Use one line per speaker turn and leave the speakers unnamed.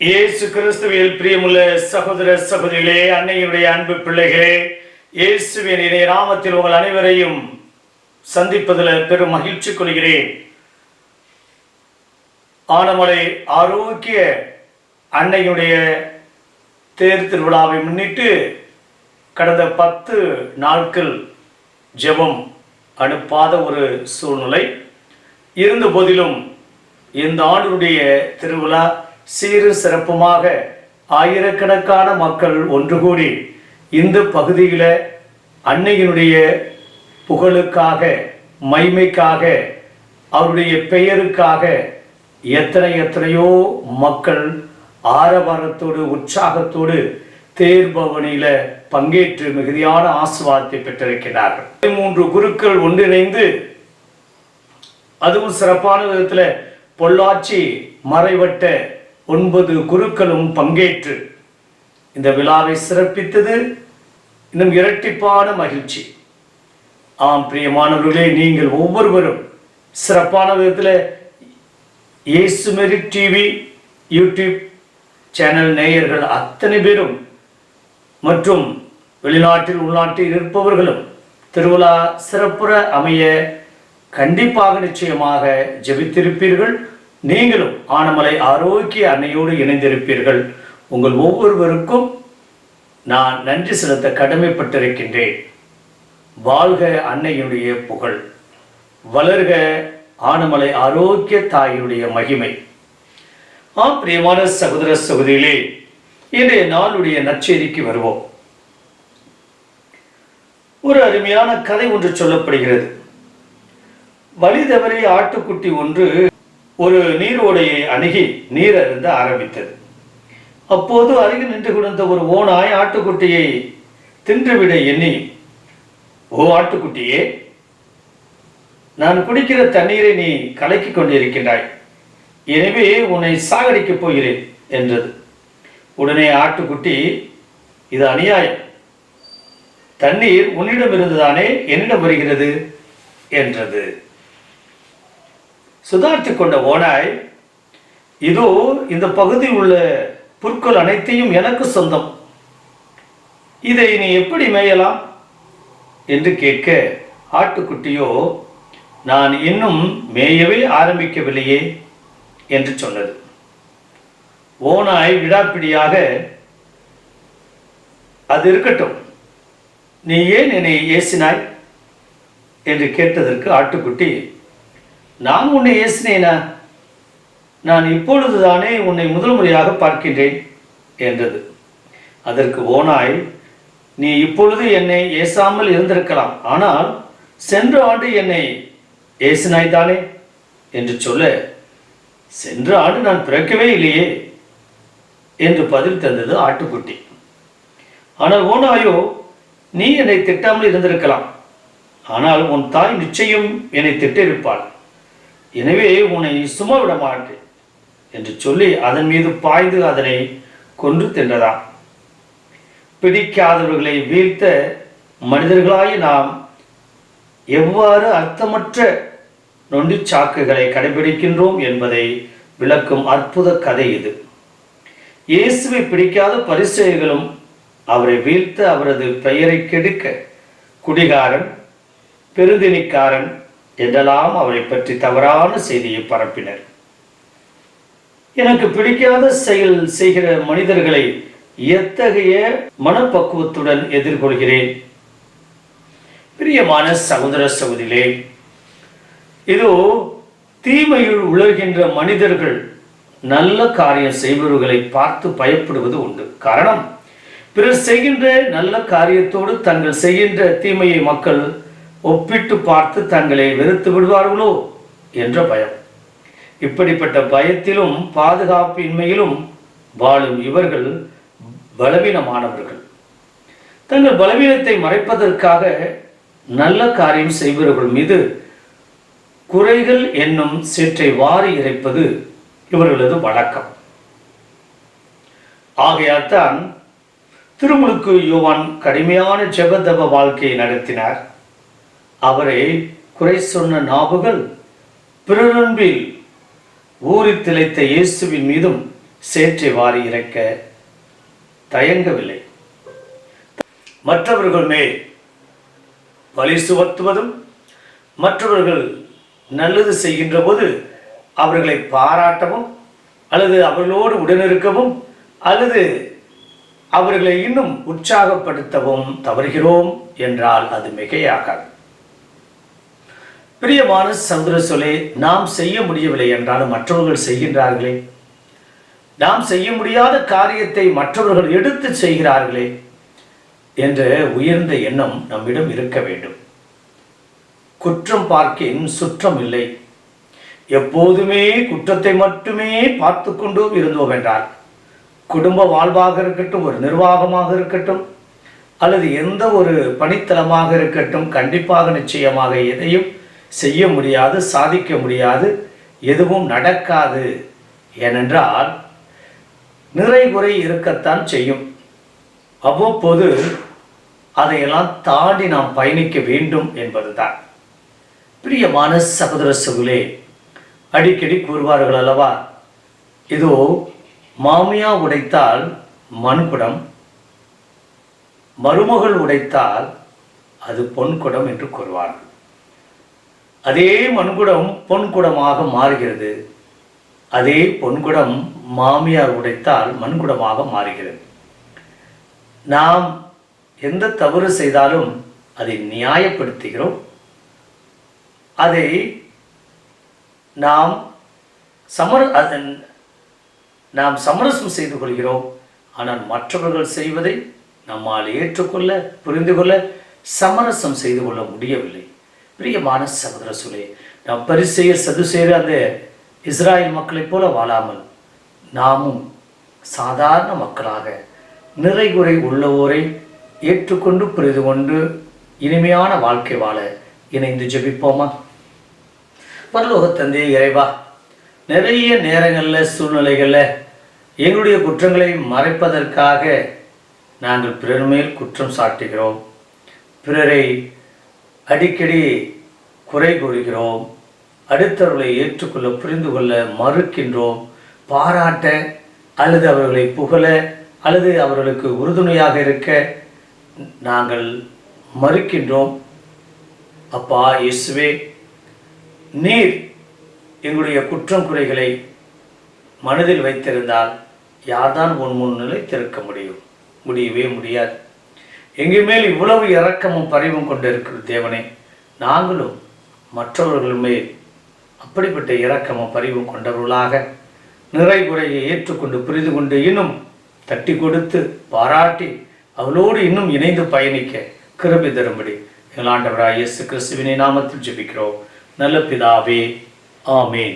இயேசு கிறிஸ்துவில் பிரியமுள்ள சகோதர சகோதரிகளே, அன்னையுடைய அன்பு பிள்ளைகளே, இயேசுவின் இணைய நாமத்தில் உங்கள் அனைவரையும் சந்திப்பதில் பெரும் மகிழ்ச்சி கொள்கிறேன். ஆனமலை ஆரோக்கிய அன்னையுடைய தேர் திருவிழாவை முன்னிட்டு கடந்த 10 நாட்கள் ஜெபம் அனுப்பாத ஒரு சூழ்நிலை இருந்த போதிலும் இந்த ஆண்டுடைய திருவிழா சீரு சிறப்புமாக ஆயிரக்கணக்கான மக்கள் ஒன்று கூடி இந்த பகுதியில் அன்னையினுடைய புகழுக்காக, மைமைக்காக, அவருடைய பெயருக்காக எத்தனையோ மக்கள் ஆரவாரத்தோடு உற்சாகத்தோடு தேர்பவனியில் பங்கேற்று மிகுதியான ஆசீர்வாதத்தை பெற்றிருக்கிறார்கள். 13 குருக்கள் ஒன்றிணைந்து, அதுவும் சிறப்பான விதத்தில் பொள்ளாச்சி மறைவட்ட 9 குருக்களும் பங்கேற்று இந்த விழாவை சிறப்பித்தது இன்னும் இரட்டிப்பான மகிழ்ச்சி. ஆம் பிரியமானவர்களே, நீங்கள் ஒவ்வொருவரும் சிறப்பான விதத்தில் இயேசு மெரிட் டிவி யூடியூப் சேனல் நேயர்கள் அத்தனை பேரும் மற்றும் வெளிநாட்டில் உள்நாட்டில் இருப்பவர்களும் திருவிழா சிறப்புற அமைய கண்டிப்பாக நிச்சயமாக ஜெபித்திருப்பீர்கள். நீங்களும் ஆனமலை ஆரோக்கிய அன்னையோடு இணைந்திருப்பீர்கள். உங்கள் ஒவ்வொருவருக்கும் நான் நன்றி செலுத்த கடமைப்பட்டிருக்கின்றேன். வாழ்க அன்னையுடைய புகழ், வளர்க ஆனமலை ஆரோக்கிய தாயினுடைய மகிமை. பிரியமான சகோதர சகோதரிகளே, இன்றைய நாளுடைய நற்செய்திக்கு வருவோம். ஒரு அருமையான கதை ஒன்று சொல்லப்படுகிறது. வழி தவறிய ஆட்டுக்குட்டி ஒன்று ஒரு நீரோடையை அணுகி நீர் அருந்த ஆரம்பித்தது. அப்போது அருகில் நின்று கொண்ட ஒரு ஓநாய் ஆட்டுக்குட்டியை தின்றுவிட எண்ணி, ஓ ஆட்டுக்குட்டியே, நான் குடிக்கிற தண்ணீரை நீ கலக்கி கொண்டிருக்கின்றாய், எனவே உன்னை சாகடிக்கப் போகிறேன் என்றது. உடனே ஆட்டுக்குட்டி, இது அநியாயம், தண்ணீர் உன்னிடம் இருந்துதானே என்னிடம் வருகிறது என்றது. சுதாரித்து கொண்ட ஓநாய், இதோ இந்த பகுதியில் உள்ள புற்கள் அனைத்தையும் எனக்கு சொந்தம், இதை நீ எப்படி மேயலாம் என்று கேட்க, ஆட்டுக்குட்டியோ, நான் இன்னும் மேயவே ஆரம்பிக்கவில்லையே என்று சொன்னது. ஓநாய் விடாப்பிடியாக, அது இருக்கட்டும், நீ ஏன் என்னை ஏசினாய் என்று கேட்டதற்கு ஆட்டுக்குட்டி, நான் உன்னை ஏசினேனா? நான் இப்பொழுதுதானே உன்னை முதல் முறையாக பார்க்கின்றேன் என்றது. அதற்கு ஓநாய், நீ இப்பொழுது என்னை ஏசாமல் இருந்திருக்கலாம், ஆனால் சென்ற ஆண்டு என்னை ஏசினாய்தானே என்று சொல்ல, சென்ற ஆண்டு நான் பிறக்கவே இல்லையே என்று பதில் தந்தது ஆட்டுக்குட்டி. ஆனால் ஓநாயோ, நீ என்னை திட்டாமல் இருந்திருக்கலாம், ஆனால் உன் தாய் நிச்சயம் என்னை திட்டிருப்பாள், எனவே உன்னை சும்மா விட மாட்டேன் என்று சொல்லி அதன் மீது பாய்ந்து அதனை கொன்று தின்றதாம். பிடிக்காதவர்களை வீழ்த்த மனிதர்களாய் நாம் எவ்வாறு அர்த்தமற்ற நொண்டி சாக்குகளை கடைபிடிக்கின்றோம் என்பதை விளக்கும் அற்புத கதை இது. இயேசுவை பிடிக்காத பரிசேயர்களும் அவரை வீழ்த்த, அவரது பெயரை கெடுக்க குடிகாரன், பெருந்தினிக்காரன் என்றெல்லாம் அவரை பற்றி தவறான செய்தியை பரப்பினர். எனக்கு பிடிக்காத செயல் செய்கிற மனிதர்களை எத்தகைய மனப்பக்குவத்துடன் எதிர்கொள்கிறேன். பிரியமான சகோதர சகோதரிகளே, இதோ தீமையில் உலர்கின்ற மனிதர்கள் நல்ல காரியம் செய்பவர்களை பார்த்து பயப்படுவது உண்டு. காரணம், பிறர் செய்கின்ற நல்ல காரியத்தோடு தங்கள் செய்கின்ற தீமையை மக்கள் ஒப்பிட்டு பார்த்து தங்களை வெறுத்து விடுவார்களோ என்ற பயம். இப்படிப்பட்ட பயத்திலும் பாதுகாப்பின்மையிலும் வாழும் இவர்கள் பலவீனமானவர்கள். தங்கள் பலவீனத்தை மறைப்பதற்காக நல்ல காரியம் செய்பவர்கள் மீது குறைகள் என்னும் சேற்றை வாரி இறைப்பது இவர்களது வழக்கம். ஆகையால் தான் திருமுழுக்கு யோவான் கடுமையான ஜெபதப வாழ்க்கையை நடத்தினார். அவரை குறை சொன்ன நாவுகள் பிறரன்பில் ஊறி திளைத்த இயேசுவின் மீதும் சேற்றை வாரி இறைக்க தயங்கவில்லை. மற்றவர்கள் மேல் பழி சுமத்துவதும், மற்றவர்கள் நல்லது செய்கின்ற போது அவர்களை பாராட்டவும் அல்லது அவர்களோடு உடனிருக்கவும் அல்லது அவர்களை இன்னும் உற்சாகப்படுத்தவும் தவறுகிறோம் என்றால் அது மிகையாகாது. பிரியமான சகோதர சொல்லே, நாம் செய்ய முடியவில்லை என்றாலும் மற்றவர்கள் செய்கின்றார்களே, நாம் செய்ய முடியாத காரியத்தை மற்றவர்கள் எடுத்து செய்கிறார்களே என்ற உயர்ந்த எண்ணம் நம்மிடம் இருக்க வேண்டும். குற்றம் பார்க்கின் சுற்றம் இல்லை. எப்போதுமே குற்றத்தை மட்டுமே பார்த்து கொண்டு இருந்தோம் என்றால், குடும்ப வாழ்வாக இருக்கட்டும், ஒரு நிர்வாகமாக இருக்கட்டும், அல்லது எந்த ஒரு பணித்தளமாக இருக்கட்டும், கண்டிப்பாக நிச்சயமாக எதையும் செய்ய முடியாது, சாதிக்க முடியாது, எதுவும் நடக்காது. ஏனென்றால் நிறைகுறை இருக்கத்தான் செய்யும். அவ்வப்போது அதையெல்லாம் தாண்டி நாம் பயணிக்க வேண்டும் என்பதுதான். பிரியமான சகோதர சகோதரர்களே, அடிக்கடி கூறுவார்கள் அல்லவா, இதோ மாமியா உடைத்தால் மண்குடம், மருமகள் உடைத்தால் அது பொன்குடம் என்று கூறுவார்கள். அதே மண்குடம் பொன்குடமாக மாறுகிறது. அதே பொன்குடம் மாமியார் உடைத்தால் மண்குடமாக மாறுகிறது. நாம் எந்த தவறு செய்தாலும் அதை நியாயப்படுத்துகிறோம், அதை நாம் சமரசம் செய்து கொள்கிறோம். ஆனால் மற்றவர்கள் செய்வதை நம்மால் ஏற்றுக்கொள்ள, புரிந்து கொள்ள, சமரசம் செய்து கொள்ள முடியவில்லை. பிரியமான சகோதர சொல்லே, நாம் பரிசேயர் சதுசேயர் அந்த இஸ்ராயல் மக்களைப் போல வாழாமல் நாமும் சாதாரண மக்களாக நிறைகுறை உள்ளவோரை ஏற்றுக்கொண்டு புரிந்து கொண்டு இனிமையான வாழ்க்கை வாழ இணைந்து ஜெபிப்போமா? பரலோக தந்தையே இறைவா, நிறைய நேரங்களில் சூழ்நிலைகளில் எங்களுடைய குற்றங்களை மறைப்பதற்காக நாங்கள் பிறர் மேல் குற்றம் சாட்டுகிறோம், பிறரை அடிக்கடி குறை கூறுகிறோம், அடுத்தவர்களை ஏற்றுக்கொள்ள, புரிந்து கொள்ள மறுக்கின்றோம், பாராட்ட அல்லது அவர்களை புகழ அல்லது அவர்களுக்கு உறுதுணையாக இருக்க நாங்கள் மறுக்கின்றோம். அப்பா இயேசுவே, நீர் எங்களுடைய குற்றம் குறைகளை மனதில் வைத்திருந்தால் யார்தான் உன் முன்னிலை திறக்க முடியவே முடியாது. எங்கள் மேல் இவ்வளவு இரக்கமும் பரிவும் கொண்டு இருக்கிற தேவனே, நாங்களும் மற்றவர்கள் மேல் அப்படிப்பட்ட இரக்கமும் பரிவும் கொண்டவர்களாக நிறைகுறையை ஏற்றுக்கொண்டு புரிந்து கொண்டு இன்னும் தட்டி கொடுத்து பாராட்டி அவளோடு இன்னும் இணைந்து பயணிக்க கிருபை தரும்படி எங்கள் ஆண்டவராகிய இயேசு கிறிஸ்துவின் நாமத்தில் ஜெபிக்கிறோம் நல்ல பிதாவே, ஆமென்.